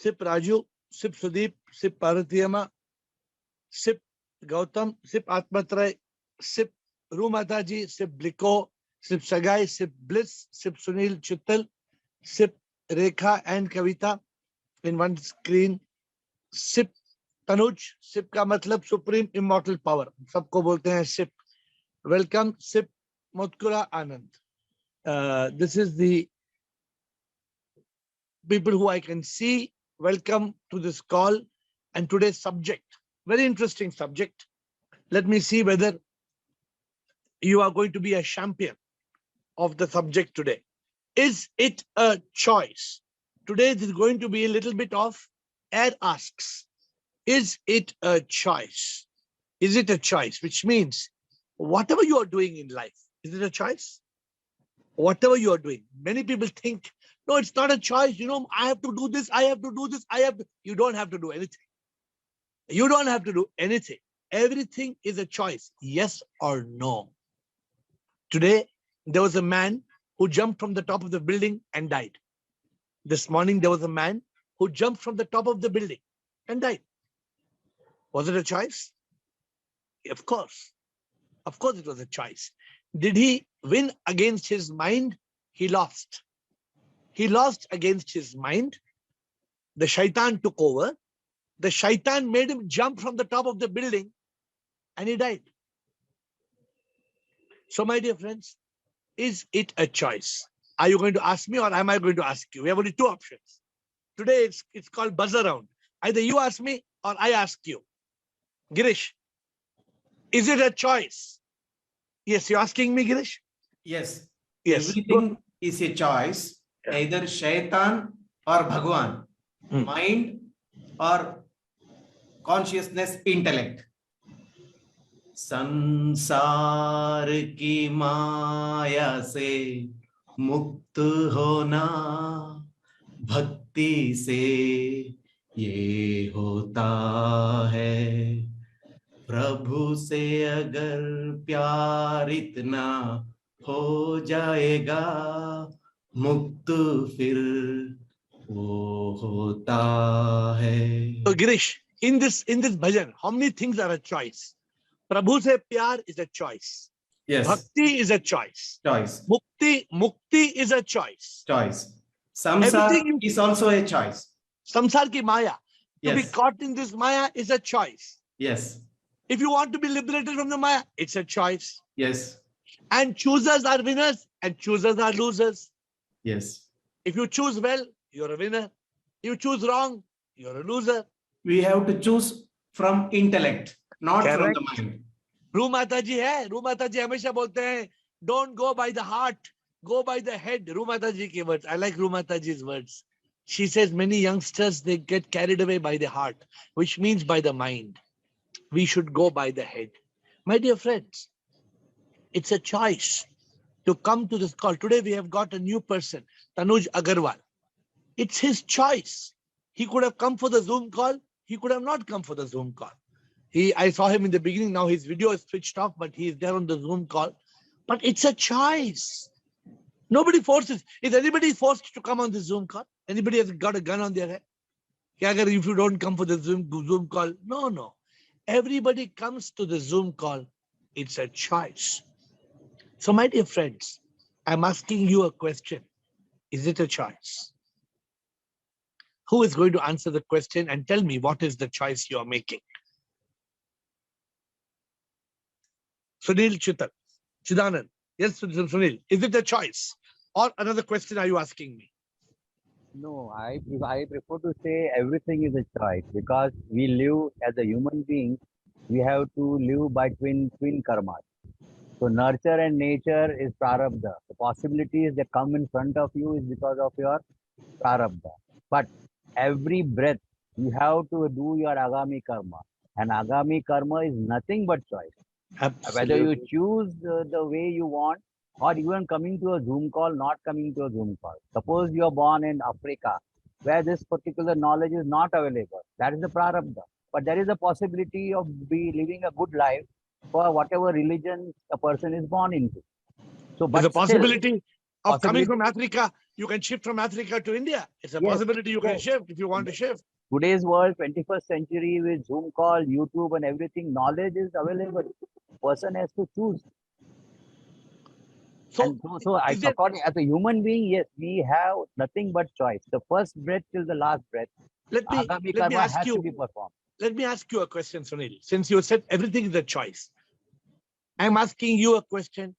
Sip Raju, Sip Sudeep, Sip Parvatiyama, Sip Gautam, Sip Atmatray, Sip Rumataji, Sip Bliko, Sip Sagai, Sip Bliss, Sip Sunil Chittal, Sip Rekha and Kavita in one screen. Sip Tanuj, Sip का मतलब Supreme Immortal Power. सबको बोलते हैं Sip. Welcome, Sip Motkura Anand. This is the people who I can see. Welcome to this call and today's subject. Very interesting subject. Let me see whether you are going to be a champion of the subject today. Is it a choice? Today is going to be a little bit of AiR asks. Is it a choice? Is it a choice? Which means whatever you are doing in life, is it a choice? Whatever you are doing. Many people think, no, it's not a choice. You know, I have to do this. I have to do this. You don't have to do anything. You don't have to do anything. Everything is a choice. Yes or no. Today, there was a man who jumped from the top of the building and died. This morning, there was a man who jumped from the top of the building and died. Was it a choice? Of course. Of course, it was a choice. Did he win against his mind? He lost. He lost against his mind. The shaitan took over. The shaitan made him jump from the top of the building and he died. So, my dear friends, is it a choice? Are you going to ask me or am I going to ask you? We have only two options. Today, it's called buzz around. Either you ask me or I ask you. Girish, is it a choice? Yes, you're asking me, Girish? Yes. Yes. Everything is a choice. Yeah. Either Shaitan or Bhagwan. Mind or consciousness, intellect. संसार की माया से मुक्त होना भक्ति से ये होता है प्रभु से अगर प्यार इतना हो जाएगा मुक्त फिर वो होता है. So, Girish, in this bhajan, how many things are a choice? Prabhu se pyar is a choice. Yes. Bhakti is a choice. Choice. Mukti is a choice. Choice. Samsara is also a choice. Samsar ki maya. To be Yes. caught in this maya is a choice. Yes. If you want to be liberated from the maya, it's a choice. Yes. And choosers are winners and choosers are losers. Yes. If you choose well, you're a winner. You choose wrong, you're a loser. We have to choose from intellect, not from Correct. the mind. Ru Mataji hai. Ru Mataji hamesha bolte hain, don't go by the heart, go by the head. Ru Mataji ki words. I like Ru Mataji's words. She says many youngsters, they get carried away by the heart, which means by the mind. We should go by the head. My dear friends, it's a choice to come to this call. Today we have got a new person, Tanuj Agarwal. It's his choice. He could have come for the Zoom call. He could have not come for the Zoom call. I saw him in the beginning. Now his video is switched off, but he is there on the Zoom call. But it's a choice. Nobody forces. Is anybody forced to come on the Zoom call? Anybody has got a gun on their head? If you don't come for the Zoom call, no. Everybody comes to the Zoom call. It's a choice. So, my dear friends, I'm asking you a question. Is it a choice? Who is going to answer the question and tell me what is the choice you are making? Sunil Chidanand. Yes, Sunil. Is it a choice? Or another question are you asking me? No, I prefer to say everything is a choice because we live as a human being. We have to live by twin karmas. So nurture and nature is prarabdha. The possibilities that come in front of you is because of your prarabdha. But every breath you have to do your agami karma, and agami karma is nothing but choice. Absolutely. Whether you choose the way you want, or even coming to a Zoom call, not coming to a Zoom call. Suppose you are born in Africa, where this particular knowledge is not available. That is the prarabdha. But there is a possibility of living a good life for whatever religion a person is born into. So, but there's a possibility still, of coming from Africa You can shift from Africa to India. It's a Yes, possibility you can yes. shift if you want to shift. Today's world, 21st century, with Zoom call, YouTube, and everything, knowledge is available. Person has to choose. So, And so is there, according as a human being, yes, we have nothing but choice. The first breath till the last breath, let me karma ask has you. to be performed. Let me ask you a question, Sunil. Since you said everything is a choice, I'm asking you a question.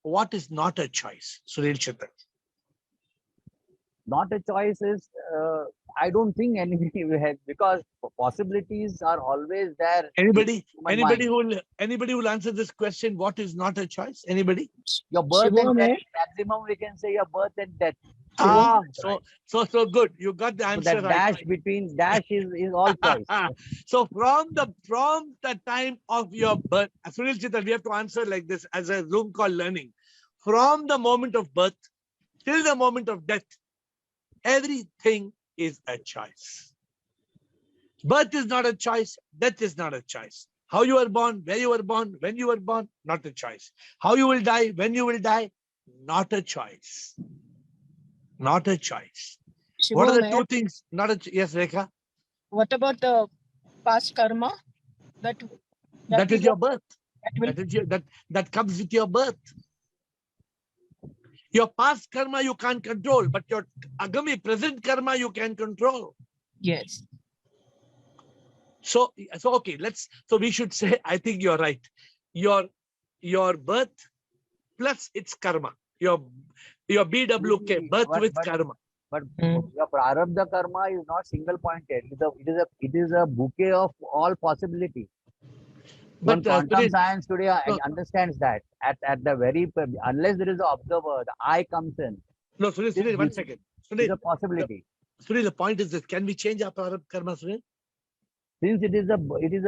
What is not a choice, Sunil Chittan? Not a choice is, I don't think anything we have, because possibilities are always there. in Anybody human mind. who will answer this question? What is not a choice? Anybody? Your birth and Shivam, death, maximum we can say your birth and death. So good. You got the So answer that right. dash between dash is all choice. So from the time of your birth, Sunil Chittan, we have to answer like this as a Zoom call learning. From the moment of birth till the moment of death, everything is a choice. Birth is not a choice. Death is not a choice. How you were born, where you were born, when you were born, not a choice. How you will die, when you will die, not a choice. Not a choice. What are the two things? Not a yes, Rekha. What about the past karma? That is your birth. That will, That comes with your birth. Your past karma you can't control, but your agami present karma you can control. yes. So okay, so we should say, I think you're right. Your birth plus its karma. Your BWK, birth with karma. But your prarabdha karma is not single pointed. It is a bouquet of all possibilities. But quantum science today understands that at the very, unless there is an observer, the eye comes in. No, Sunil, 1 second. It's a possibility. Sunil, the point is this: can we change our prarabdha karma, Sunil? Since it is a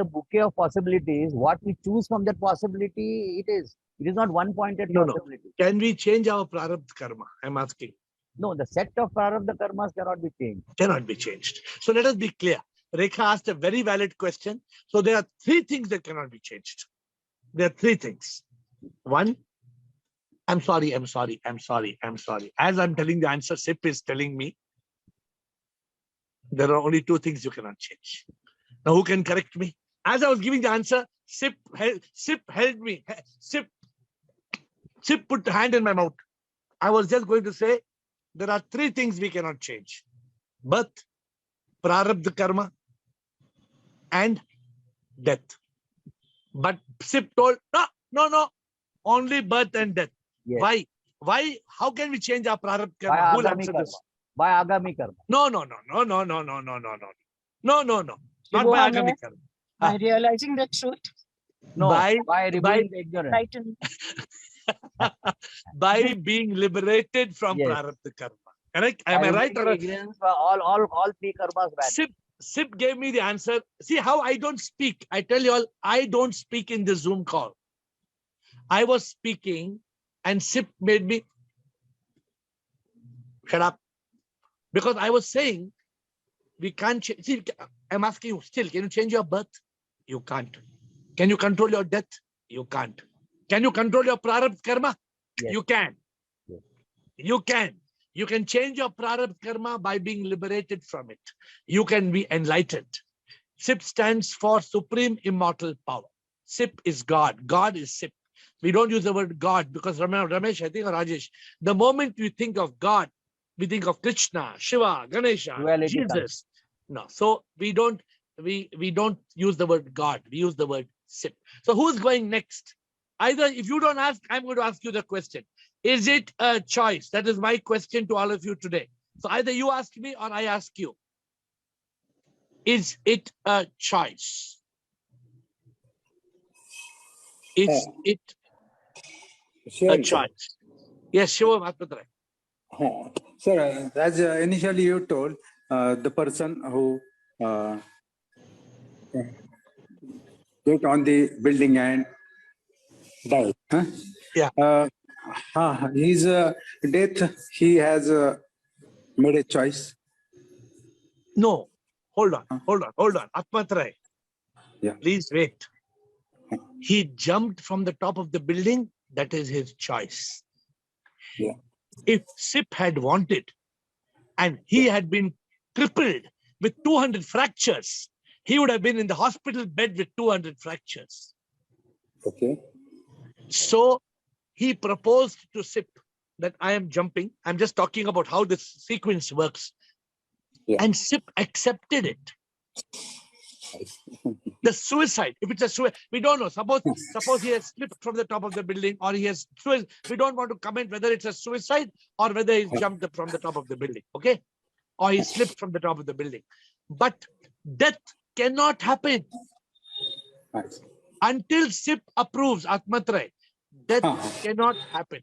bouquet of possibilities, what we choose from that possibility, it is not one pointed possibility. No. Can we change our prarabdha karma? I'm asking. No, the set of prarabdha karmas cannot be changed. Cannot be changed. So let us be clear. Rekha asked a very valid question. So there are three things that cannot be changed. There are three things. One, I'm sorry. As I'm telling the answer, SIP is telling me there are only two things you cannot change. Now, who can correct me? As I was giving the answer, SIP held me. SIP put the hand in my mouth. I was just going to say, there are three things we cannot change. Birth, prarabdha karma, and death. But SIP told, no, only birth and death. Yes. Why? How can we change our prarabdha karma? Who will answer this? By agami karma. No. Not by agami karma. By realizing the truth. No, by removing the ignorance. By being liberated from prarabdha karma. Correct? Am I right? Ignorance for all three karmas bad. SIP gave me the answer. See how I don't speak. I tell you all, I don't speak in the Zoom call. I was speaking and SIP made me shut up. Because I was saying, we can't change. See, I'm asking you still, can you change your birth? You can't. Can you control your death? You can't. Can you control your prarabdha karma? Yes. You can. Yes. You can. You can change your prarabdha karma by being liberated from it. You can be enlightened. SIP stands for Supreme Immortal Power. SIP is God. God is SIP. We don't use the word God because Ramesh, I think, or Rajesh, the moment we think of God, we think of Krishna, Shiva, Ganesha, Jesus. No, so we don't use the word God. We use the word SIP. So who's going next? Either if you don't ask, I'm going to ask you the question. Is it a choice? That is my question to all of you today. So either you ask me or I ask you. Is it a choice? Is it a choice? Yes, Shiva Mahatmatra. Sir, as initially you told, the person who got on the building and died. Huh? Yeah. His death, he has made a choice. No. Hold on. Atmatray. Yeah. Please wait. He jumped from the top of the building. That is his choice. Yeah. If SIP had wanted and he had been crippled with 200 fractures, he would have been in the hospital bed with 200 fractures. Okay. So he proposed to SIP that I am jumping. I'm just talking about how this sequence works. Yeah. And SIP accepted it. The suicide, if it's a suicide, we don't know. Suppose he has slipped from the top of the building, or he has suicide. We don't want to comment whether it's a suicide or whether he's jumped from the top of the building. Okay. Or he slipped from the top of the building. But death cannot happen Nice. until SIP approves, Atmatray. Death cannot happen.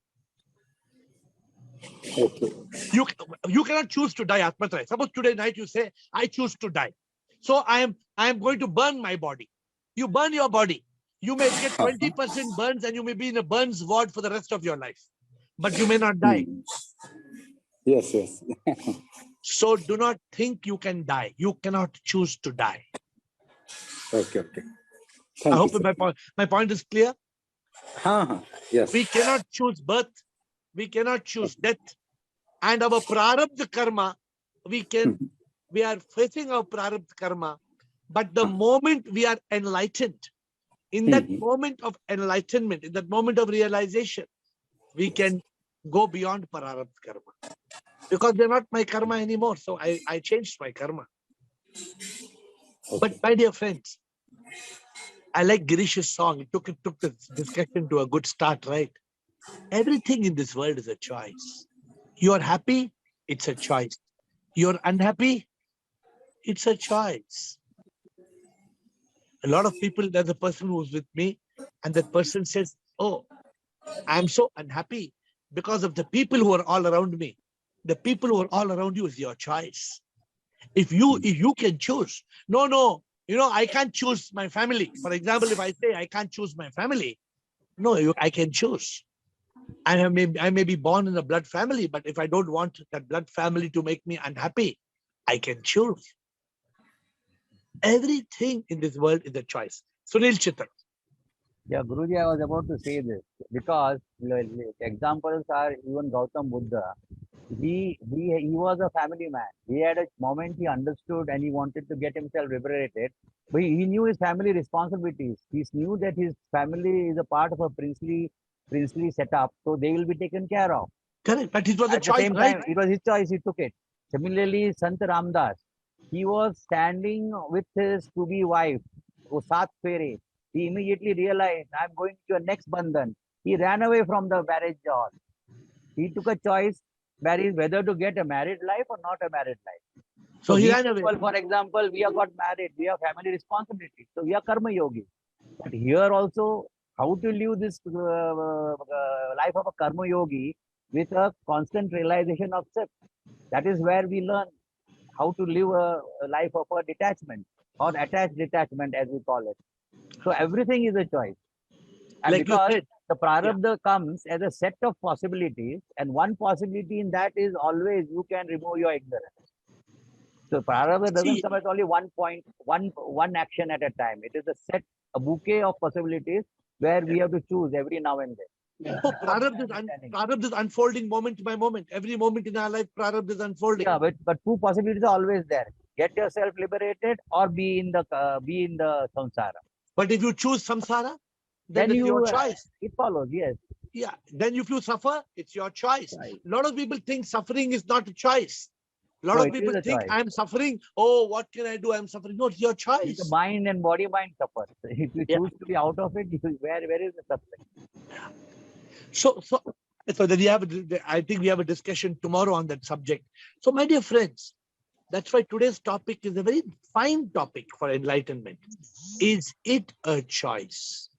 Okay. You cannot choose to die, Atmatray. Suppose today night you say, I choose to die. So I am going to burn my body. You burn your body. You may get 20% burns and you may be in a burns ward for the rest of your life. But you may not die. Yes, yes. So do not think you can die. You cannot choose to die. Okay, okay. I Thank hope you, sir. my point is clear. Yes. We cannot choose birth. We cannot choose death. And our prarabdha karma, we are facing our prarabdha karma. But the moment we are enlightened, in that moment of enlightenment, in that moment of realization, we can go beyond prarabdha karma. Because they're not my karma anymore. So I changed my karma. But my dear friends, I like Girish's song. It took the discussion to a good start, right? Everything in this world is a choice. You are happy, it's a choice. You're unhappy, it's a choice. A lot of people, there's a person who's with me, and that person says, oh, I'm so unhappy because of the people who are all around me. The people who are all around you is your choice. If you can choose, no, I can't choose my family. For example, if I say I can't choose my family, no, I can choose. I may be born in a blood family, but if I don't want that blood family to make me unhappy, I can choose. Everything in this world is a choice. Sunil Chittan. Yeah, Guruji, I was about to say this because examples are even Gautam Buddha. He was a family man. He had a moment he understood and he wanted to get himself liberated, but he knew his family responsibilities. He knew that his family is a part of a princely setup, so they will be taken care of. Correct, but it was a At the choice, same right? time, it was his choice. He took it. Similarly, Sant Ramdas, he was standing with his to-be wife, Saat Fere. He immediately realized, I'm going to your next bandhan. He ran away from the marriage hall. He took a choice whether to get a married life or not a married life. So he we ran away. people, for example, we have got married, we have family responsibilities. So we are karma yogi. But here also, how to live this life of a karma yogi with a constant realization of self. That is where we learn how to live a life of a detachment or attached detachment, as we call it. So everything is a choice. And Like you because said, the prarabdha comes as a set of possibilities, and one possibility in that is always you can remove your ignorance. So prarabdha doesn't come as only one point, one action at a time. It is a bouquet of possibilities where we have to choose every now and then. so prarabdha is unfolding moment by moment. Every moment in our life, prarabdha is unfolding. Yeah, but two possibilities are always there. Get yourself liberated or be in the samsara. But if you choose samsara, then it's your choice. It follows, yes. Yeah. Then if you suffer, it's your choice. Right. A lot of people think suffering is not a choice. A lot No, of it people is a think choice. I'm suffering. Oh, what can I do? I'm suffering. No, it's your choice. The mind and mind suffer. If you choose to be out of it, where is the suffering? So then I think we have a discussion tomorrow on that subject. So my dear friends, that's why today's topic is a very fine topic for enlightenment. Is it a choice?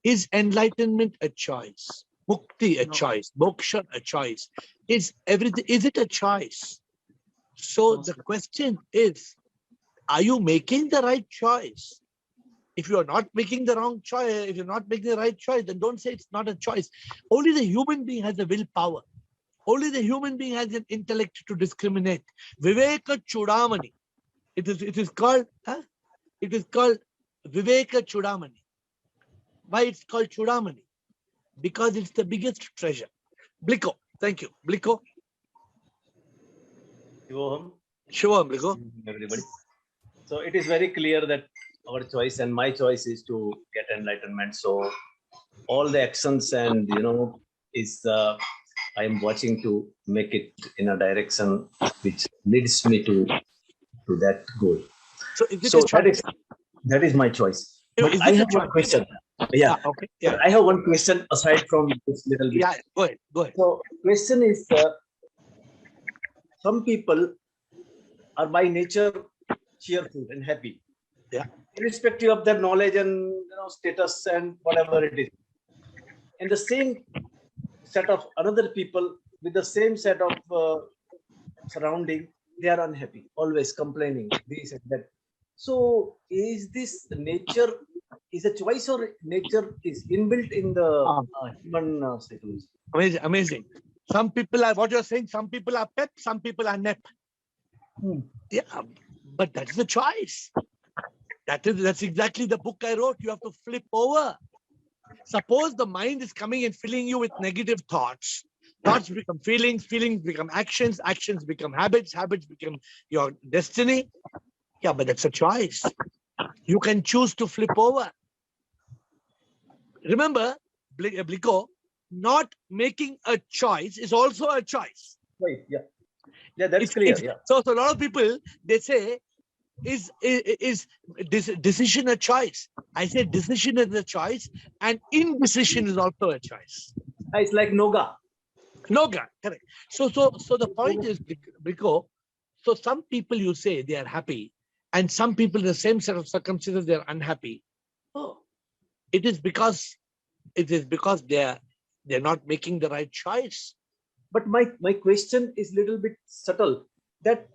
Is enlightenment a choice? Mukti a choice? Moksha a choice? Is it a choice? So the question is, are you making the right choice? If you are not making the wrong choice, if you're not making the right choice, then don't say it's not a choice. Only the human being has the willpower. Only the human being has an intellect to discriminate. Viveka Chudamani. It is called Viveka Chudamani. Why it's called Chudamani? Because it's the biggest treasure. Bliko. Thank you. Bliko? Shivoham, Shivam, Bliko? everybody. So it is very clear that our choice and my choice is to get enlightenment. So all the actions and is I am watching to make it in a direction which leads me to that goal. So is it So a choice? that is my choice. But Is I it a have one choice? question. Yeah, Okay. Yeah. I have one question aside from this little bit. Yeah. Go ahead. Go ahead. So question is, some people are by nature cheerful and happy. Yeah. Irrespective of their knowledge and status and whatever it is. And the same set of another people with the same set of surrounding, they are unhappy, always complaining, this and that. So is this nature is a choice or nature is inbuilt in the human psychology? Amazing. Amazing. Some people are, what you're saying, some people are pep, some people are nep. Yeah, but that's the choice. That's exactly the book I wrote. You have to flip over. Suppose the mind is coming and filling you with negative thoughts. Thoughts become feelings, feelings become actions, actions become habits, habits become your destiny. Yeah, but that's a choice. You can choose to flip over. Remember, Bliko, not making a choice is also a choice. Right. Yeah. Yeah, that's clear. Yeah. So a lot of people, they say, is decision a choice? I say decision is a choice and indecision is also a choice. It's like Noga. Noga, correct. So the point is, Bliko, so some people you say they are happy and some people in the same set of circumstances they are unhappy. Oh, it is because they're not making the right choice. But my question is little bit subtle, that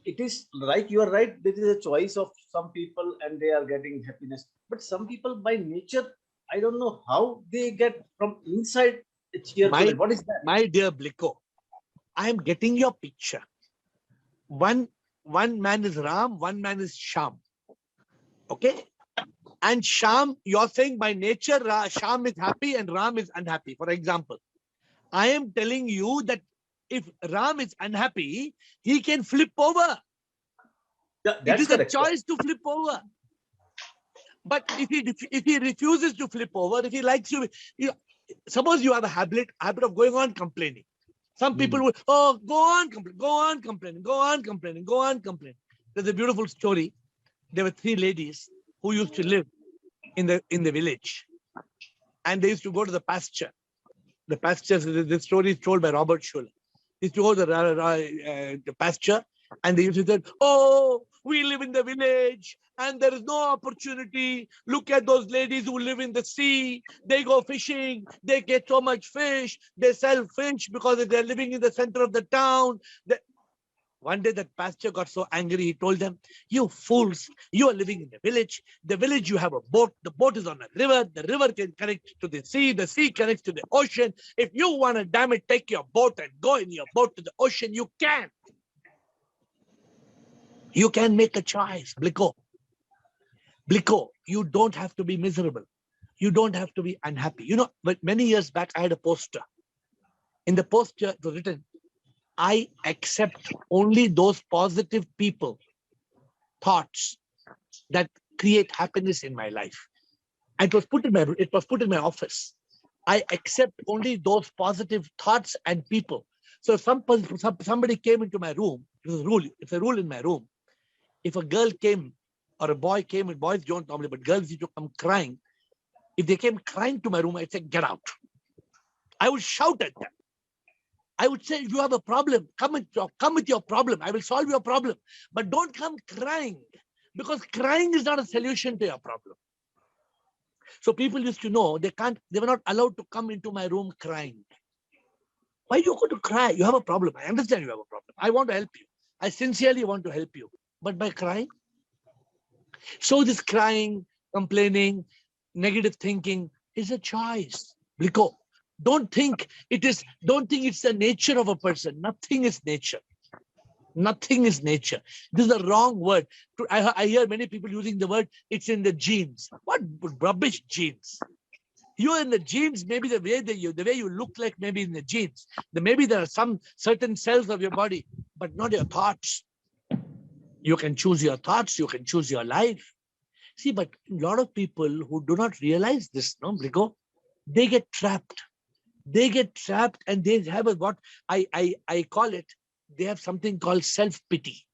it is right, you are right, this is a choice of some people and they are getting happiness, but some people by nature, I don't know how they get from inside a cheerful. What is that? My dear Bliko, I am getting your picture. One man is Ram, one man is Sham. Okay? And Sham, you're saying by nature, Sham is happy and Ram is unhappy. For example, I am telling you that if Ram is unhappy, he can flip over. Yeah, it that's is correct. a choice to flip over. But if he refuses to flip over, if he likes you, suppose you have a habit of going on complaining. Some people will, go on complaining. There's a beautiful story. There were 3 ladies who used to live in the village, and they used to go to the pasture. The pasture, this story is told by Robert Schuller. They used to go to the pasture, and they used to say, "Oh, we live in the village and there is no opportunity. Look at those ladies who live in the sea. They go fishing. They get so much fish. They sell fish because they're living in the center of the town." One day that pastor got so angry, he told them, "You fools, you are living in the village. The village, you have a boat. The boat is on a river. The river can connect to the sea connects to the ocean. If you want to, damn it, take your boat and go in your boat to the ocean, you can. You can make a choice, Bliko. Bliko, you don't have to be miserable. You don't have to be unhappy. But many years back, I had a poster. In the poster, it was written, I accept only those positive people, thoughts that create happiness in my life. And it was put in my office. I accept only those positive thoughts and people. So somebody came into my room, it's a rule in my room. If a girl came or a boy came, and boys don't normally, but girls used to come crying. If they came crying to my room, I'd say, "Get out." I would shout at them. I would say, "You have a problem. Come with your problem. I will solve your problem. But don't come crying, because crying is not a solution to your problem." So people used to know they were not allowed to come into my room crying. Why are you going to cry? You have a problem. I understand you have a problem. I want to help you. I sincerely want to help you. But by crying? So this crying, complaining, negative thinking is a choice. Bliko, don't think it's the nature of a person. Nothing is nature. Nothing is nature. This is a wrong word. I hear many people using the word, it's in the genes. What rubbish genes? You're in the genes, maybe the way you look like, maybe in the genes. Maybe there are some certain cells of your body, but not your thoughts. You can choose your thoughts, you can choose your life. See, but a lot of people who do not realize this, no, Brigo, they get trapped. They get trapped and they have what I call it, they have something called self-pity.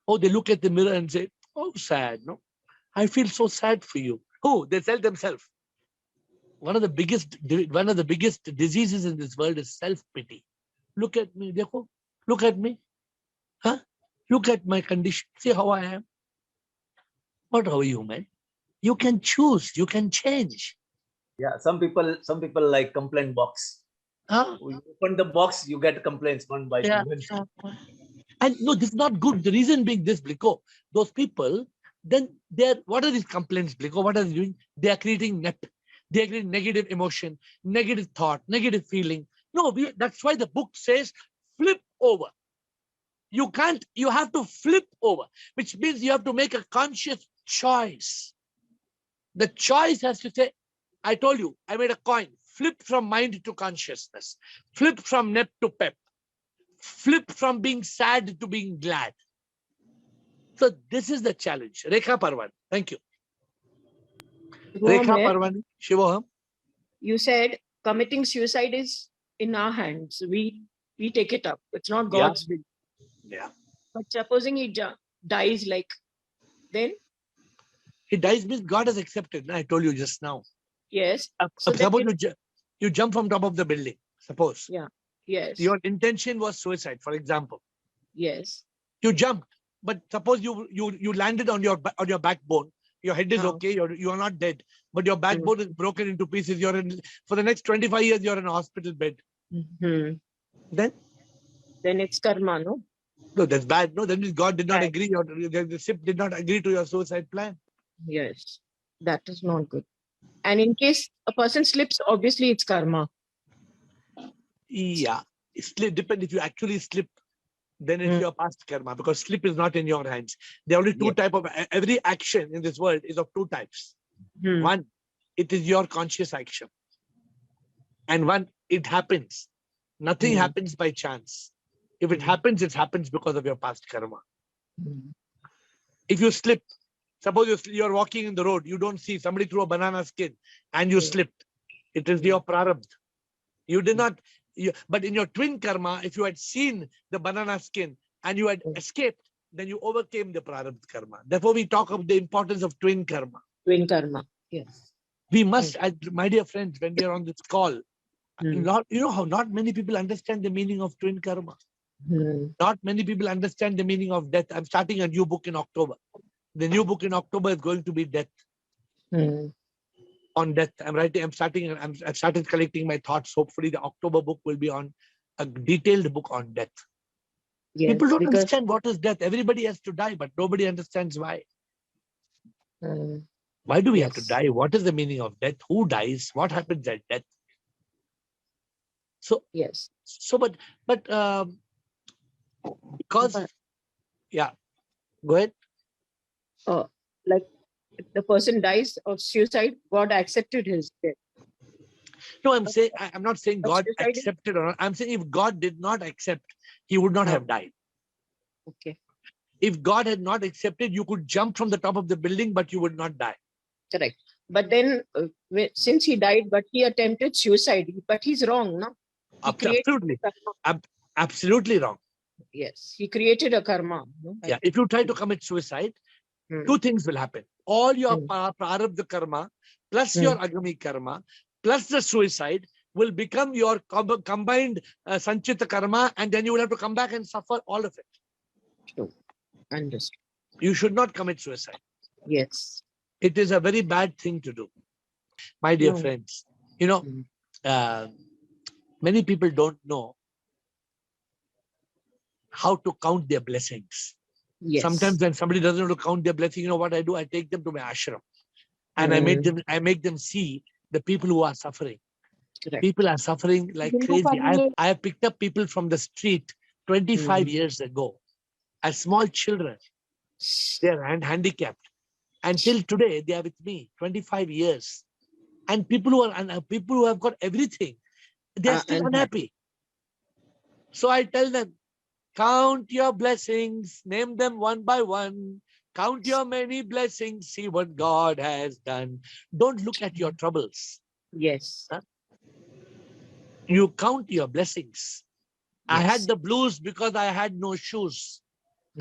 Oh, they look at the mirror and say, oh, sad, no? I feel so sad for you. Oh, they tell themselves. One of the biggest diseases in this world is self-pity. Look at me, dekho. Look at me. Huh? Look at my condition. See how I am. What are you, man? You can choose, you can change. Yeah, some people like complaint box. Huh? You open the box, you get complaints one by Yeah. one. And no, this is not good. The reason being this, Bliko, those people, then what are these complaints, Bliko? What are they doing? They are creating they are creating negative emotion, negative thought, negative feeling. No, that's why the book says flip over. You have to flip over, which means you have to make a conscious choice. The choice has to say, I told you, I made a coin. Flip from mind to consciousness. Flip from nep to pep. Flip from being sad to being glad. So this is the challenge. Rekha Parvan. Thank you. Rekha Parvan. Shivoham. You said committing suicide is in our hands. We take it up. It's not God's will. Yeah. But supposing he dies, like, then? He dies means God has accepted. I told you just now. Yes. So suppose you jump from top of the building. Suppose. Yeah. Yes. Your intention was suicide, for example. Yes. You jumped, but suppose you landed on your backbone. Your head is okay. You are not dead, but your backbone is broken into pieces. You're for the next 25 years. You're in a hospital bed. Mm-hmm. Then it's karma, no? No, that's bad. No, that means God did not agree. Or the ship did not agree to your suicide plan. Yes, that is not good. And in case a person slips, obviously it's karma. Yeah, depends. If you actually slip, then it's your past karma, because slip is not in your hands. There are only two types of every action in this world is of two types. One, it is your conscious action, and one, it happens. Nothing happens by chance. If it happens because of your past karma. If you slip, suppose you're walking in the road, you don't see, somebody threw a banana skin and you slipped. It is your prarabdha. You did not, but in your twin karma, if you had seen the banana skin and you had escaped, then you overcame the prarabdha karma. Therefore, we talk of the importance of twin karma. Twin karma, yes. We must, my dear friends, when we are on this call, you know how not many people understand the meaning of twin karma. Not many people understand the meaning of death. I'm starting a new book in October. The new book in October is going to be death. On death. I've started collecting my thoughts. Hopefully the October book will be on a detailed book on death. Yes, people don't understand what is death. Everybody has to die, but nobody understands why. Why do we have to die? What is the meaning of death? Who dies? What happens at death? So, but because, go ahead. Like if the person dies of suicide, God accepted his death. No, I'm not saying God accepted or not. I'm saying if God did not accept, he would not have died. Okay. If God had not accepted, you could jump from the top of the building, but you would not die. Correct. But then, since he died, but he attempted suicide, but he's wrong, no? Absolutely. Absolutely wrong. Yes, he created a karma. No? Yeah, if you try to commit suicide, two things will happen. All your prarabdha karma, plus your agami karma, plus the suicide will become your combined sanchita karma, and then you will have to come back and suffer all of it. True. Understood. You should not commit suicide. Yes. It is a very bad thing to do. My dear friends, you know, many people don't know how to count their blessings. Yes. Sometimes when somebody doesn't know to count their blessings, you know what I do? I take them to my ashram and I make them see the people who are suffering. Correct. People are suffering like crazy. I have picked up people from the street 25 years ago as small children. They are handicapped. Until today, they are with me 25 years. And people who have got everything, they are still unhappy. So I tell them, count your blessings, name them one by one. Count your many blessings, see what God has done. Don't look at your troubles. Yes. Huh? You count your blessings. I had the blues because I had no shoes.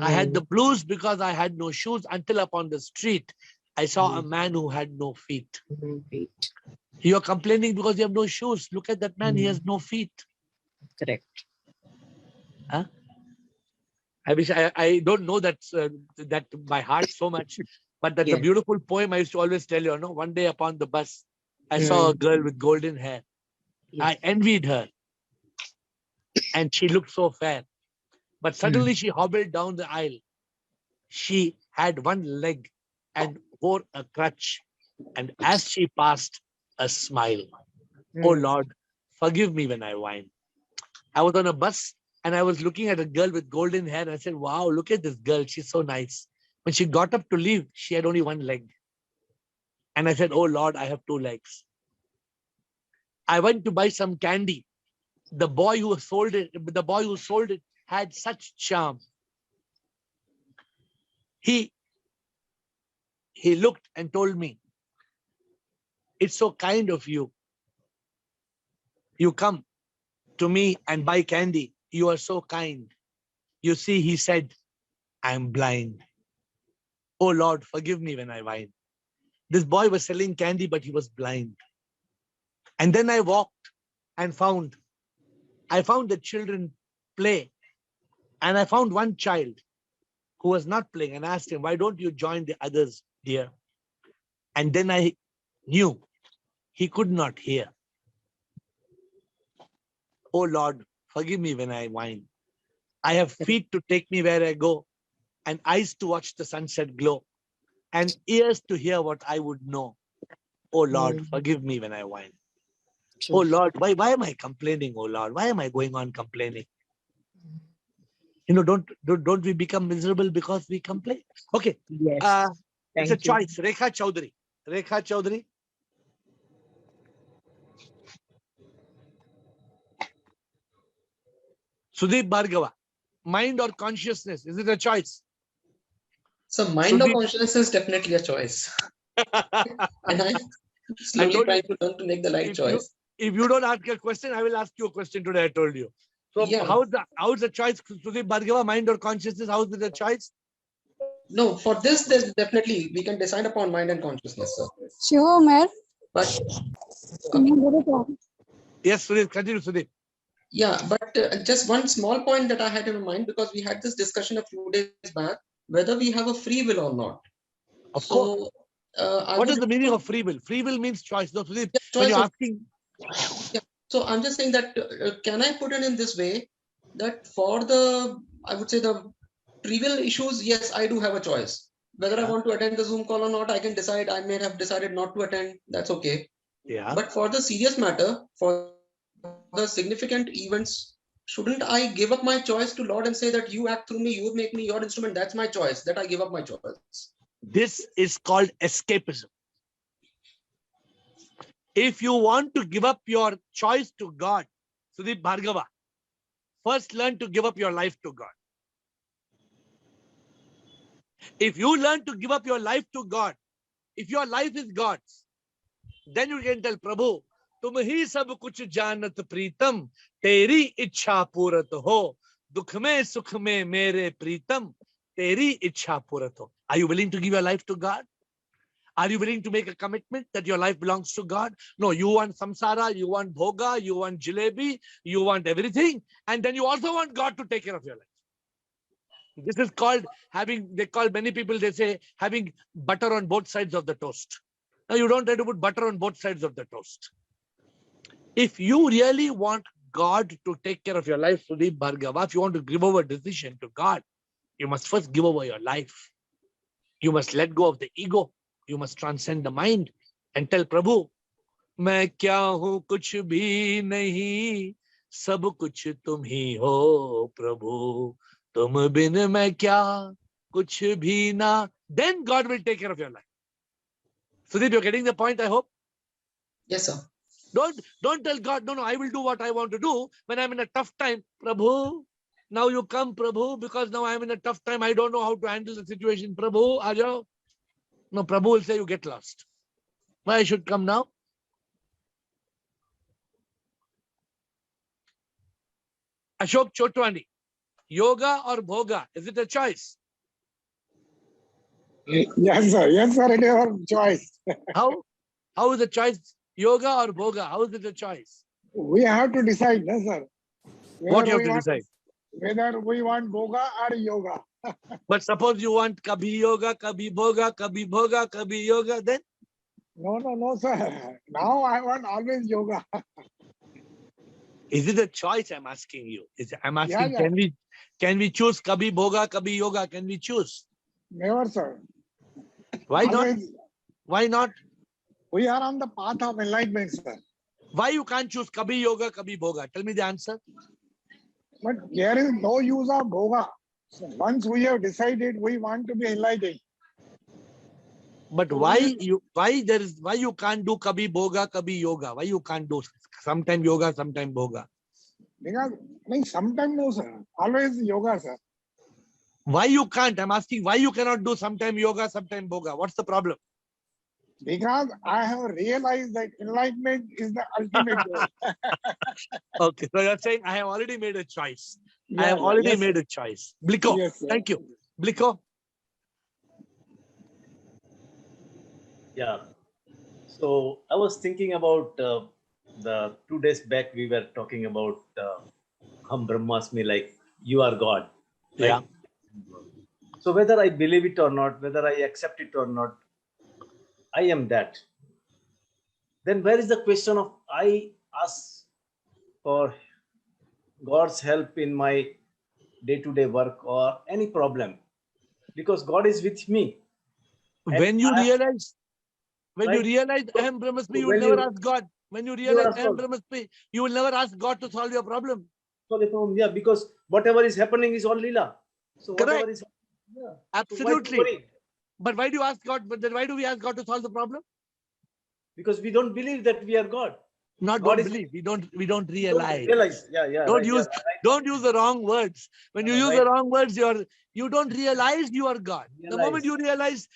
I had the blues because I had no shoes until upon the street, I saw a man who had no feet. You're complaining because you have no shoes. Look at that man, he has no feet. Correct. Huh? I wish I don't know that by heart so much, but that's a beautiful poem I used to always tell you. No, one day upon the bus, I saw a girl with golden hair. I envied her, and she looked so fair. But suddenly she hobbled down the aisle. She had one leg and wore a crutch, and as she passed, a smile. Oh Lord, forgive me when I whine. I was on a bus and I was looking at a girl with golden hair and I said, wow, look at this girl. She's so nice. When she got up to leave, she had only one leg. And I said, oh Lord, I have two legs. I went to buy some candy. The boy who sold it had such charm. He looked and told me, it's so kind of you. You come to me and buy candy. You are so kind. You see, he said, I'm blind. Oh Lord, forgive me when I whine. This boy was selling candy, but he was blind. And then I walked and found the children play. And I found one child who was not playing and asked him, why don't you join the others, dear? And then I knew he could not hear. Oh Lord, forgive me when I whine. I have feet to take me where I go, and eyes to watch the sunset glow, and ears to hear what I would know. Oh Lord, forgive me when I whine. Oh Lord, why am I complaining? Oh Lord, why am I going on complaining? You know, don't we become miserable because we complain? Okay. Yes. It's a choice. Rekha Chaudhary. Rekha Chaudhary. Sudeep Bhargava. Mind or consciousness? Is it a choice? So mind or consciousness is definitely a choice. And I'm slowly trying to learn to make the right choice. If you don't ask a question, I will ask you a question today, I told you. So how's the choice, Sudeep Bhargava, mind or consciousness? How is it a choice? No, for this, there's definitely, we can decide upon mind and consciousness, sir. Sure, Mayor. But, yes, Sudeep, continue, Sudeep. Yeah, but just one small point that I had in mind, because we had this discussion a few days back, whether we have a free will or not. Of course. What is the meaning of free will? Free will means choice. No, Sudeep, when you're asking. Yeah. So I'm just saying that, can I put it in this way, that for the, I would say the trivial issues, yes, I do have a choice. Whether I want to attend the Zoom call or not, I can decide. I may have decided not to attend. That's okay. Yeah. But for the serious matter, for the significant events, shouldn't I give up my choice to Lord and say that you act through me, you make me your instrument? That's my choice, that I give up my choice. This is called escapism. If you want to give up your choice to God, Sudeep Bhargava, first learn to give up your life to God. If you learn to give up your life to God, if your life is God's, then you can tell Prabhu, tum hi sab kuch janat pritam, teri ichha purat ho, dukh mein sukh mein mere pritam, teri ichha purat ho. Are you willing to give your life to God? Are you willing to make a commitment that your life belongs to God? No, you want samsara, you want bhoga, you want jalebi, you want everything. And then you also want God to take care of your life. This is called many people, they say, having butter on both sides of the toast. Now, you don't have to put butter on both sides of the toast. If you really want God to take care of your life, Sudeep Bhargava, if you want to give over decision to God, you must first give over your life. You must let go of the ego. You must transcend the mind and tell Prabhu, मैं क्या हूँ कुछ भी नहीं, सब कुछ तुम ही हो प्रभु, तुम बिन मैं क्या कुछ भी ना. Then God will take care of your life. Sudeep, you're getting the point, I hope. Yes, sir. Don't tell God, no, I will do what I want to do when I'm in a tough time. Prabhu, now you come, Prabhu, because now I'm in a tough time. I don't know how to handle the situation. Prabhu, aajo. No, Prabhu will say you get lost. Why I should come now? Ashok Chotwani, yoga or bhoga? Is it a choice? Yes, sir. Yes, sir. It is our choice. How? How is the choice? Yoga or bhoga? How is it a choice? We have to decide, yes, sir. What you have we to want, decide? whether we want boga or yoga. But suppose you want kabhi yoga, kabhi bhoga, kabhi yoga, then? No, sir. Now I want always yoga. Is it a choice? I'm asking you. I'm asking, Yeah. can we choose kabhi bhoga, kabhi yoga? Can we choose? Never, sir. Why not? Always, Why not? we are on the path of enlightenment, sir. Why you can't choose kabhi yoga, kabhi bhoga? Tell me the answer. But there is no use of boga. So once we have decided we want to be enlightened. But why you can't do kabhi bhoga, kabhi yoga? Why you can't do sometime yoga, sometime bhoga? Because sometimes no, sir. Always yoga, sir. Why you can't? I'm asking why you cannot do sometime yoga, sometime bhoga? What's the problem? Because I have realized that enlightenment is the ultimate goal. Okay, so you're saying I have already made a choice. I Yeah, have already yes, made sir. a choice. Bliko, Yes, sir. thank you. Bliko. Yeah. So I was thinking about the 2 days back we were talking about Ham Brahmasmi, like you are God. Right? Yeah. So whether I believe it or not, whether I accept it or not, I am that. Then where is the question of I ask for God's help in my day-to-day work or any problem? Because God is with me. When you realize I am Brahmasmi, you will when never you ask God. When you you realize are I am Brahmasmi, you will never ask God to solve your problem. solve the problem, yeah, because whatever is happening is all lila. So Correct. whatever is, yeah. So why to Absolutely. worry? But why do you ask God? But then why do we ask God to solve the problem? Because we don't believe that we are God. Not God don't is, believe. We don't don't realize. realize. Yeah, Don't right. use don't use the wrong words. When you use right. the wrong words, you don't realize you are God. The moment Realize.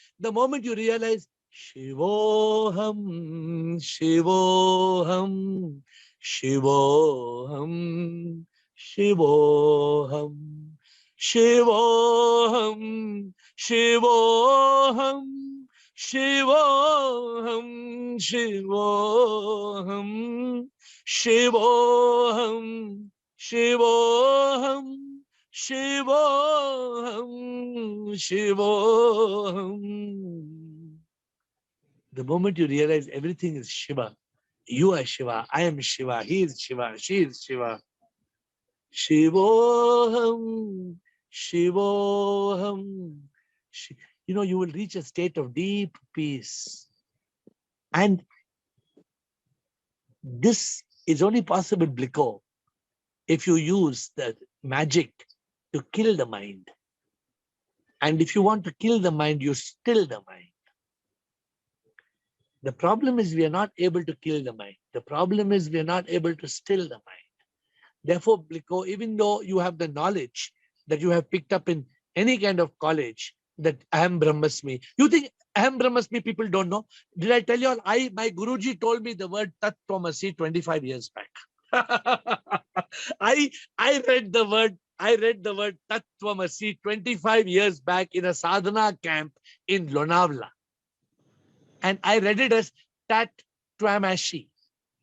you realize Shivoham, Shivoham, Shivoham, Shivoham, Shivoham, Shivoham, Shivoham, Shivoham, Shivoham, Shivoham, Shivoham, Shivoham. The moment you realize everything is Shiva, you are Shiva, I am Shiva, he is Shiva, she is Shiva. Shivoham, Shivoham. You will reach a state of deep peace. And this is only possible, Bliko, if you use the magic to kill the mind. And if you want to kill the mind, you still the mind. The problem is we are not able to kill the mind. The problem is we are not able to still the mind. Therefore, Bliko, even though you have the knowledge that you have picked up in any kind of college, that Aham Brahmasmi, you think Aham Brahmasmi people don't know? Did I tell you all? My Guruji told me the word Tat Tvamasi 25 years back. I read the word Tat Tvamasi 25 years back in a sadhana camp in Lonavala. And I read it as Tat Tvamasi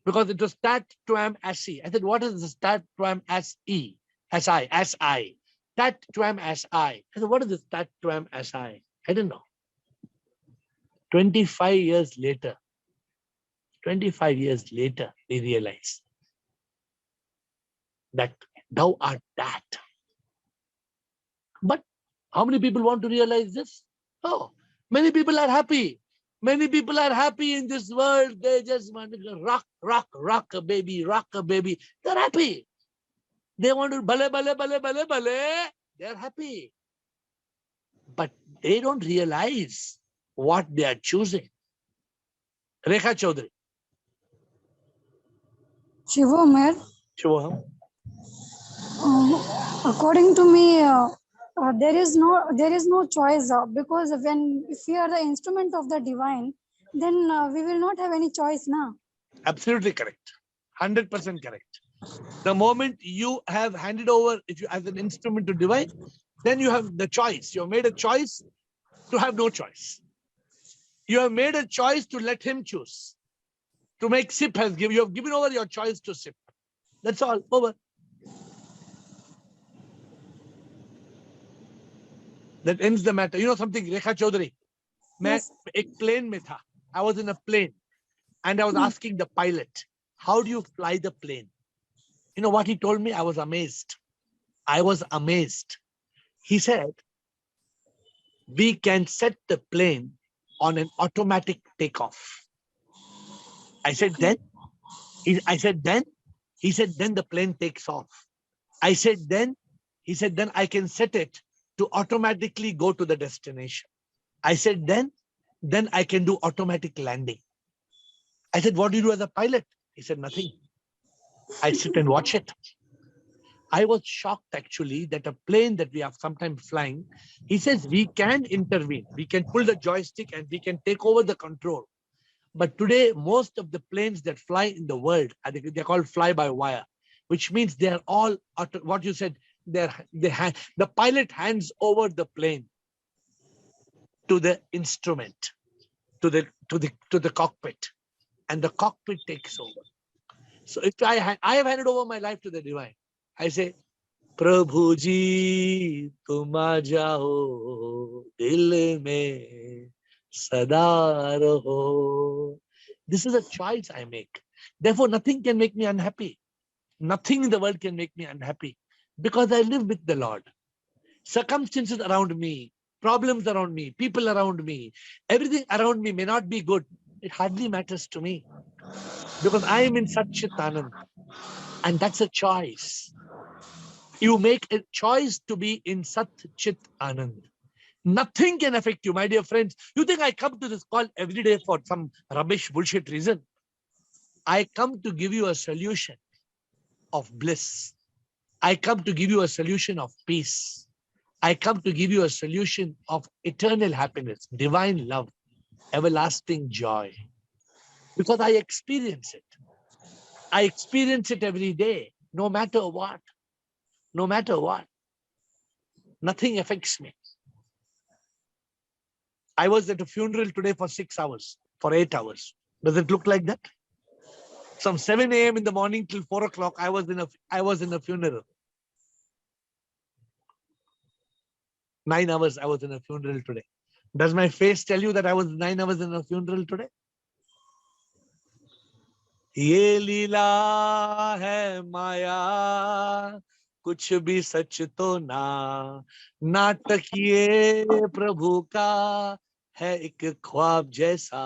because it was Tat Tvam Asi. I said, what is this Tat Tvam Asi? As-I. Tat Tvam As-I. I said, what is this Tat Tvam As-I? I didn't know. 25 years later, we realized that thou art that. But how many people want to realize this? Oh, many people are happy. Many people are happy in this world. They just want to rock a baby. They're happy. They want to bale. They're happy. But they don't realize what they are choosing. Rekha Chaudhary. Shivomer, Shivoham. according to me, there is no choice because if we are the instrument of the divine, then we will not have any choice now. Absolutely correct. 100% correct. The moment you have handed over, if you as an instrument to divine, then you have the choice. You have made a choice to have no choice. You have made a choice to let him choose. To make SIP has given, you have given over your choice to SIP. That's all, over. That ends the matter. You know something, Rekha Chaudhary? Yes. I was in a plane and I was asking the pilot, how do you fly the plane? You know what he told me? I was amazed. He said, we can set the plane on an automatic takeoff. I said, then? He said, then the plane takes off. I said, then? He said, then I can set it to automatically go to the destination. I said, then I can do automatic landing. I said, what do you do as a pilot? He said, nothing. I sit and watch it. I was shocked actually that a plane that we are sometimes flying, he says we can intervene, we can pull the joystick and we can take over the control. But today, most of the planes that fly in the world, they're called fly-by-wire, which means they're all, what you said, the pilot hands over the plane to the instrument, to the cockpit, and the cockpit takes over. So if I have handed over my life to the divine, I say, Prabhu ji, tum aa jao dil mein sada raho. This is a choice I make. Therefore, nothing can make me unhappy. Nothing in the world can make me unhappy because I live with the Lord. Circumstances around me, problems around me, people around me, everything around me may not be good. It hardly matters to me because I am in Satchit Anand. And that's a choice. You make a choice to be in Sat Chit Anand. Nothing can affect you, my dear friends. You think I come to this call every day for some rubbish, bullshit reason? I come to give you a solution of bliss. I come to give you a solution of peace. I come to give you a solution of eternal happiness, divine love, everlasting joy. Because I experience it. I experience it every day, no matter what. No matter what. Nothing affects me. I was at a funeral today for 6 hours, for 8 hours. Does it look like that? From 7 a.m. in the morning till 4 o'clock, I was in a funeral. 9 hours I was in a funeral today. Does my face tell you that I was 9 hours in a funeral today? ये लीला है माया कुछ भी सच तो ना नाटक ये प्रभु का है एक ख्वाब जैसा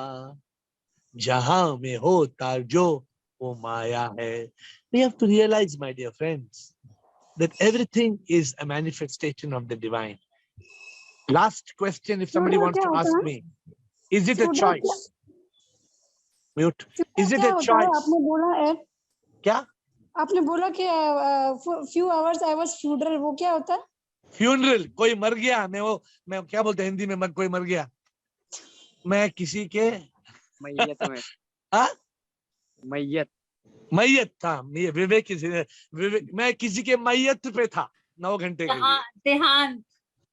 जहां में होता जो वो माया है. We have to realize, my dear friends, that everything is a manifestation of the divine. Last question, if somebody wants to ask me, is it a choice? Mute. Is it a choice? आपने बोला क्या? आपने बोला कि few hours I was funeral, वो क्या होता है? Funeral, कोई मर गया, मैं क्या बोलते हैं हिंदी में, कोई मर गया, मैं किसी के मैयत में, हाँ? मैयत था, मैं किसी के मैयत पे था 9 घंटे के लिए.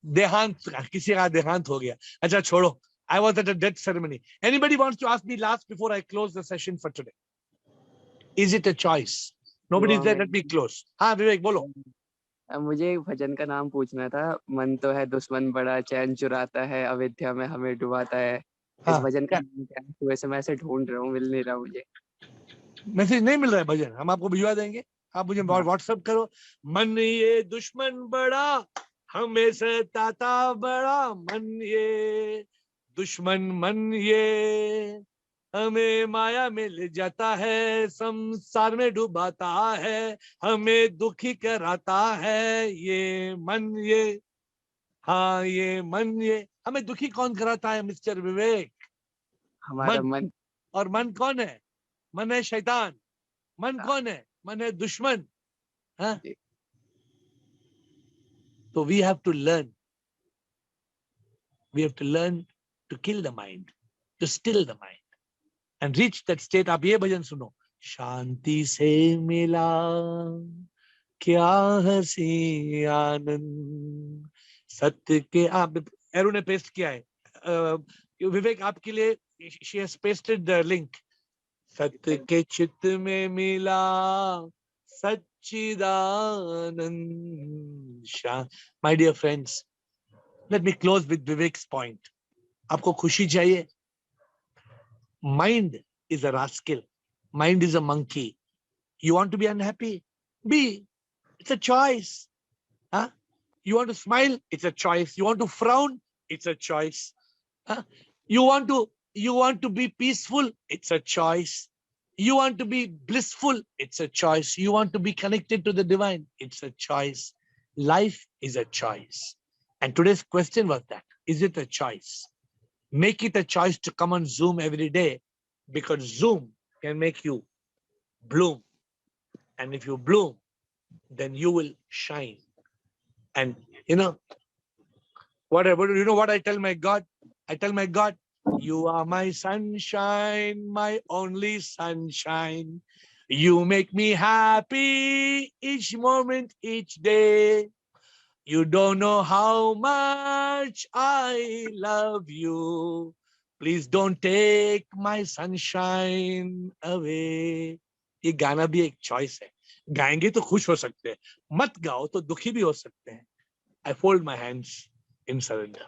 देहांत, किसी का देहांत हो गया. अच्छा छोड़ो. I was at a death ceremony. Anybody wants to ask me last before I close the session for today? Is it a choice? Nobody is there. Let me close. हाँ विवेक बोलो. मुझे एक भजन का नाम पूछना था. मन तो है दुश्मन बड़ा, चैन चुराता है, अविद्या में हमें डुबाता है. इस भजन का सुबह से मैं ऐसे ढूंढ रहा हूँ, मिल नहीं रहा मुझे. मैसेज नहीं मिल रहा है भजन, हम आपको भिजवा देंगे. आप मुझे व्हाट्सएप करो. मन ये दुश्मन बड़ा, हमें सताता बड़ा, मन ये दुश्मन, मन ये हमें माया में ले जाता है, संसार में डुबाता है, हमें दुखी कराता है. ये मन ये, हाँ ये मन ये, हमें दुखी कौन कराता है मिस्टर विवेक? हमारा मन. और मन कौन है? मन है शैतान. मन कौन है? मन है दुश्मन. हाँ? So we have to learn. We have to learn to kill the mind, to still the mind, and reach that state. आप ये भजन सुनो. शांति से मिला क्या हसी आनंद सत्य के. आप एरू ने पेस्ट किया है. विवेक आपके लिए she has pasted the link. सत्य के चित्त में मिला सच्चिदानंद. My dear friends, let me close with Vivek's point. आपको खुशी चाहिए? Mind is a rascal. Mind is a monkey. You want to be unhappy? Be. It's a choice. Huh? You want to smile? It's a choice. You want to frown? It's a choice. Huh? You want to be peaceful? It's a choice. You want to be blissful? It's a choice. You want to be connected to the divine? It's a choice. Life is a choice. And today's question was that. Is it a choice? Make it a choice to come on Zoom every day, because Zoom can make you bloom. And if you bloom, then you will shine. And you know what I tell my God? I tell my God, you are my sunshine, my only sunshine. You make me happy each moment, each day. You don't know how much I love you. Please don't take my sunshine away. ये गाना भी एक choice है. गाएंगे तो खुश हो सकते हैं, मत गाओ तो दुखी भी हो सकते हैं. I fold my hands in surrender.